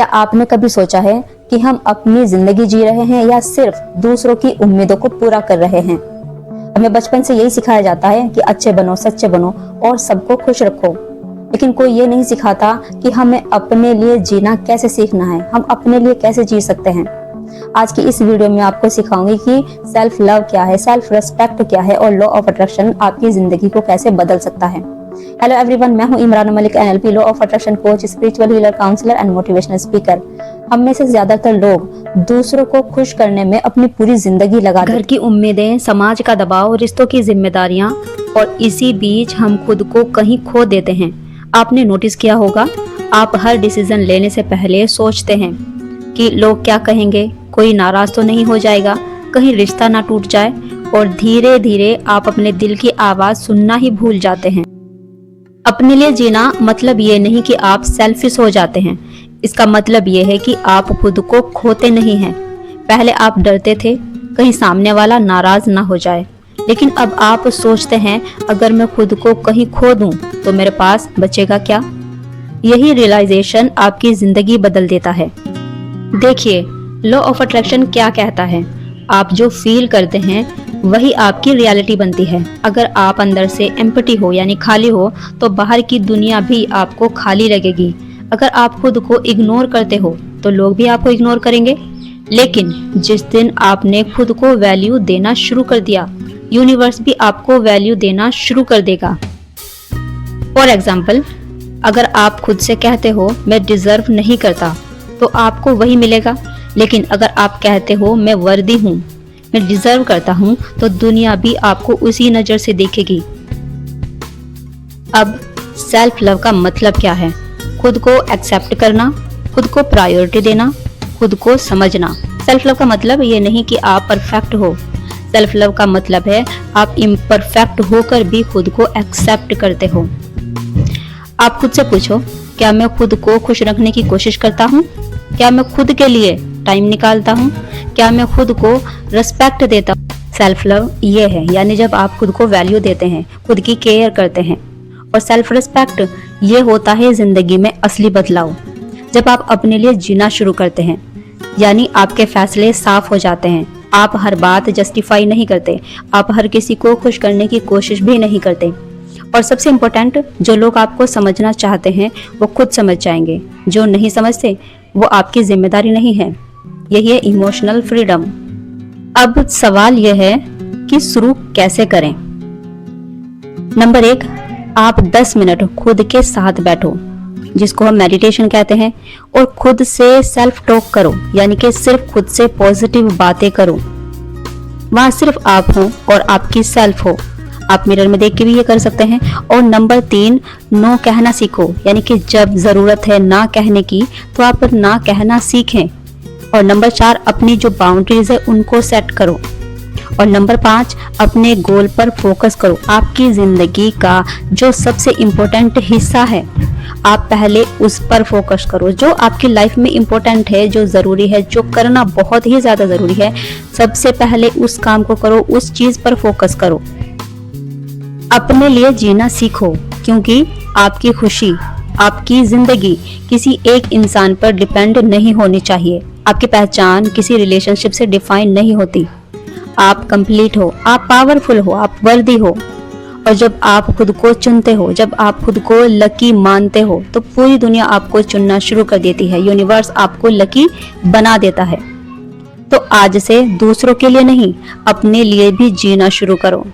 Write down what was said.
क्या आपने कभी सोचा है कि हम अपनी जिंदगी जी रहे हैं या सिर्फ दूसरों की उम्मीदों को पूरा कर रहे हैं? हमें बचपन से यही सिखाया जाता है कि अच्छे बनो, सच्चे बनो और सबको खुश रखो, लेकिन कोई ये नहीं सिखाता कि हमें अपने लिए जीना कैसे सीखना है, हम अपने लिए कैसे जी सकते हैं। आज की इस वीडियो में आपको सिखाऊंगी कि सेल्फ लव क्या है, सेल्फ रिस्पेक्ट क्या है और लॉ ऑफ अट्रैक्शन आपकी जिंदगी को कैसे बदल सकता है। हेलो एवरीवन, मैं हूं Imran Malik, NLP law of attraction coach, spiritual healer, counsellor and motivational speaker. हम में से ज्यादातर लोग दूसरों को खुश करने में अपनी पूरी जिंदगी लगा देते हैं। घर की उम्मीदें, समाज का दबाव, रिश्तों की जिम्मेदारियां और इसी बीच हम खुद को कहीं खो देते हैं। आपने नोटिस किया होगा, आप हर डिसीजन लेने से पहले सोचते हैं कि लोग क्या कहेंगे, कोई नाराज तो नहीं हो जाएगा, कहीं रिश्ता ना टूट जाए, और धीरे धीरे आप अपने दिल की आवाज सुनना ही भूल जाते हैं। अपने लिए जीना मतलब ये नहीं कि आप सेल्फिश हो जाते हैं, इसका मतलब ये है कि आप खुद को खोते नहीं हैं। पहले आप डरते थे कहीं सामने वाला नाराज ना हो जाए, लेकिन अब आप सोचते हैं अगर मैं खुद को कहीं खो दूं तो मेरे पास बचेगा क्या। यही रियलाइजेशन आपकी जिंदगी बदल देता है। देखिए, लॉ ऑफ अट्रैक्शन क्या कहता है, आप जो फील करते हैं वही आपकी रियलिटी बनती है। अगर आप अंदर से एम्प्टी हो यानी खाली हो तो बाहर की दुनिया भी आपको खाली लगेगी। अगर आप खुद को इग्नोर करते हो तो लोग भी आपको इग्नोर करेंगे। लेकिन जिस दिन आपने खुद को वैल्यू देना शुरू कर दिया, यूनिवर्स भी आपको वैल्यू देना शुरू कर देगा। फॉर एग्जाम्पल, अगर आप खुद से कहते हो मैं डिजर्व नहीं करता तो आपको वही मिलेगा। लेकिन अगर आप कहते हो मैं वर्दी हूँ, मैं डिजर्व करता हूँ, तो दुनिया भी आपको उसी नजर से देखेगी। अब सेल्फ लव का मतलब क्या है? खुद को एक्सेप्ट करना, खुद को प्रायोरिटी देना, खुद को समझना। सेल्फ लव का मतलब ये नहीं कि आप परफेक्ट हो। सेल्फ लव का मतलब है आप इम्परफेक्ट होकर भी खुद को एक्सेप्ट करते हो। आप खुद से पूछो, क्या मैं खुद को खुश रखने की कोशिश करता हूँ? क्या मैं खुद के लिए टाइम निकालता हूँ? क्या मैं खुद को रिस्पेक्ट देता हूँ? सेल्फ लव ये है, यानी जब आप खुद को वैल्यू देते हैं, खुद की केयर करते हैं। और सेल्फ रिस्पेक्ट ये होता है जिंदगी में असली बदलाव, जब आप अपने लिए जीना शुरू करते हैं, यानी आपके फैसले साफ हो जाते हैं। आप हर बात जस्टिफाई नहीं करते, आप हर किसी को खुश करने की कोशिश भी नहीं करते। और सबसे इम्पोर्टेंट, जो लोग आपको समझना चाहते हैं वो खुद समझ जाएंगे, जो नहीं समझते वो आपकी जिम्मेदारी नहीं है। यही है इमोशनल फ्रीडम। अब सवाल यह है कि शुरू कैसे करें। नंबर 1, आप 10 मिनट खुद के साथ बैठो, जिसको हम मेडिटेशन कहते हैं, और खुद से सेल्फ टॉक करो, यानी कि सिर्फ खुद से पॉजिटिव बातें करो। वहां सिर्फ आप हो और आपकी सेल्फ हो। आप मिरर में देख के भी ये कर सकते हैं। और नंबर 3, नो कहना सीखो, यानी कि जब जरूरत है ना कहने की तो आप ना कहना सीखें। और नंबर 4, अपनी जो बाउंड्रीज है उनको सेट करो। और नंबर 5, अपने गोल पर फोकस करो। आपकी जिंदगी का जो सबसे इम्पोर्टेंट हिस्सा है, आप पहले उस पर फोकस करो। जो आपकी लाइफ में इम्पोर्टेंट है, जो जरूरी है, जो करना बहुत ही ज्यादा जरूरी है, सबसे पहले उस काम को करो, उस चीज पर फोकस करो। अपने लिए जीना सीखो, क्योंकि आपकी खुशी, आपकी जिंदगी किसी एक इंसान पर डिपेंड नहीं होनी चाहिए। आपकी पहचान किसी रिलेशनशिप से डिफाइन नहीं होती। आप कंप्लीट हो, आप पावरफुल हो, आप वर्दी हो। और जब आप खुद को चुनते हो, जब आप खुद को लकी मानते हो, तो पूरी दुनिया आपको चुनना शुरू कर देती है। यूनिवर्स आपको लकी बना देता है। तो आज से दूसरों के लिए नहीं, अपने लिए भी जीना शुरू करो।